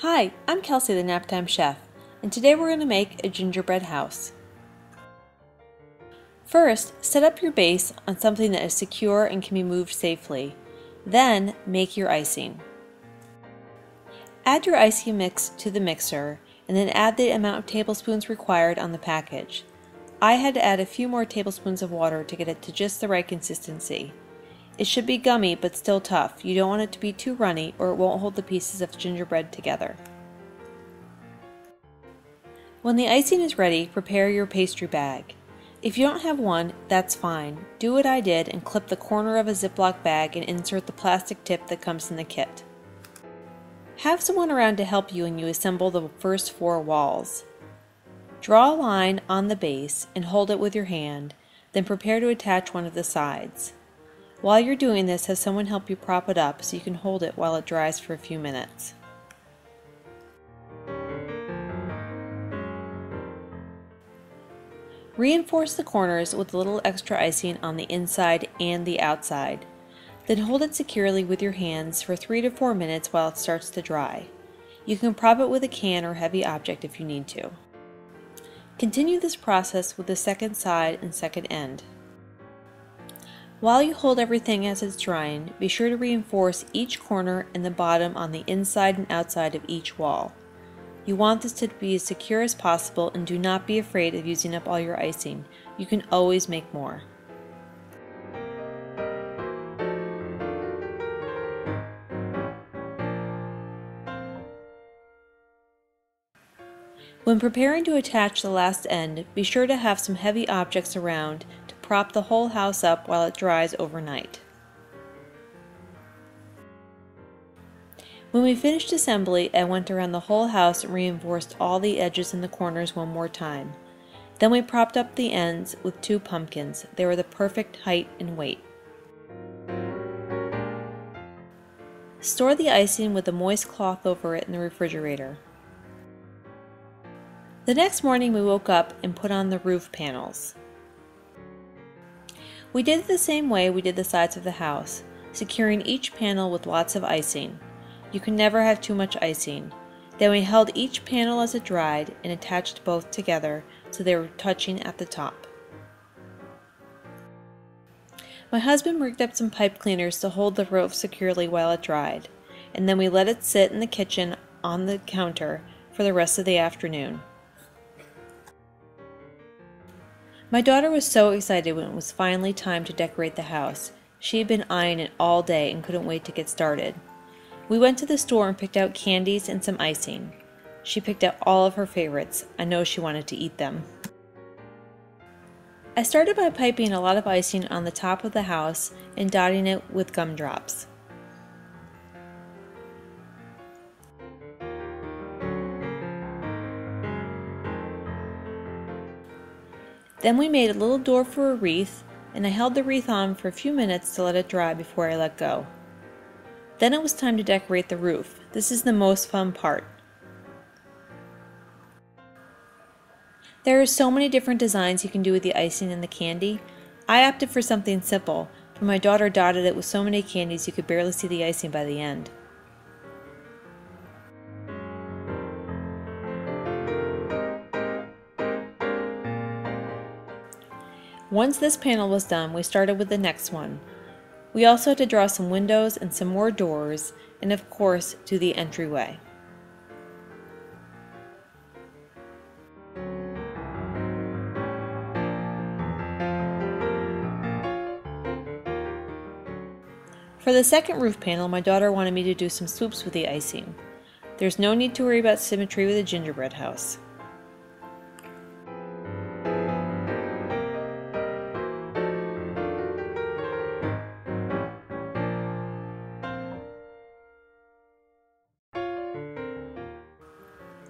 Hi, I'm Kelsey, the Naptime Chef, and today we're going to make a gingerbread house. First, set up your base on something that is secure and can be moved safely. Then, make your icing. Add your icing mix to the mixer, and then add the amount of tablespoons required on the package. I had to add a few more tablespoons of water to get it to just the right consistency. It should be gummy but still tough. You don't want it to be too runny or it won't hold the pieces of gingerbread together. When the icing is ready, prepare your pastry bag. If you don't have one, that's fine. Do what I did and clip the corner of a Ziploc bag and insert the plastic tip that comes in the kit. Have someone around to help you when you assemble the first 4 walls. Draw a line on the base and hold it with your hand, then prepare to attach one of the sides. While you're doing this, have someone help you prop it up so you can hold it while it dries for a few minutes. Reinforce the corners with a little extra icing on the inside and the outside. Then hold it securely with your hands for 3 to 4 minutes while it starts to dry. You can prop it with a can or heavy object if you need to. Continue this process with the second side and second end. While you hold everything as it's drying, be sure to reinforce each corner and the bottom on the inside and outside of each wall. You want this to be as secure as possible and do not be afraid of using up all your icing. You can always make more. When preparing to attach the last end, be sure to have some heavy objects around to prop the whole house up while it dries overnight. When we finished assembly, I went around the whole house and reinforced all the edges and the corners one more time. Then we propped up the ends with 2 pumpkins. They were the perfect height and weight. Store the icing with a moist cloth over it in the refrigerator. The next morning we woke up and put on the roof panels. We did it the same way we did the sides of the house, securing each panel with lots of icing. You can never have too much icing. Then we held each panel as it dried and attached both together so they were touching at the top. My husband rigged up some pipe cleaners to hold the roof securely while it dried, and then we let it sit in the kitchen on the counter for the rest of the afternoon. My daughter was so excited when it was finally time to decorate the house. She had been eyeing it all day and couldn't wait to get started. We went to the store and picked out candies and some icing. She picked out all of her favorites. I know she wanted to eat them. I started by piping a lot of icing on the top of the house and dotting it with gumdrops. Then we made a little door for a wreath, and I held the wreath on for a few minutes to let it dry before I let go. Then it was time to decorate the roof. This is the most fun part. There are so many different designs you can do with the icing and the candy. I opted for something simple, but my daughter dotted it with so many candies you could barely see the icing by the end. Once this panel was done, we started with the next one. We also had to draw some windows and some more doors, and of course, do the entryway. For the second roof panel, my daughter wanted me to do some swoops with the icing. There's no need to worry about symmetry with a gingerbread house.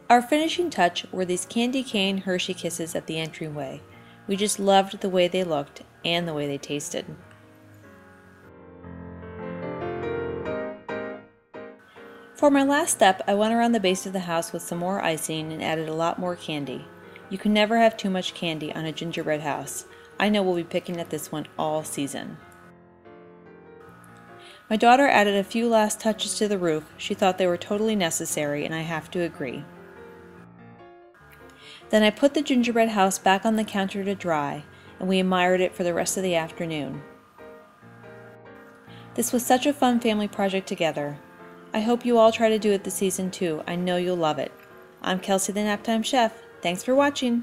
Our finishing touch were these candy cane Hershey Kisses at the entryway. We just loved the way they looked and the way they tasted. For my last step, I went around the base of the house with some more icing and added a lot more candy. You can never have too much candy on a gingerbread house. I know we'll be picking at this one all season. My daughter added a few last touches to the roof. She thought they were totally necessary, and I have to agree. Then I put the gingerbread house back on the counter to dry, and we admired it for the rest of the afternoon. This was such a fun family project together. I hope you all try to do it this season too. I know you'll love it. I'm Kelsey the Naptime Chef. Thanks for watching.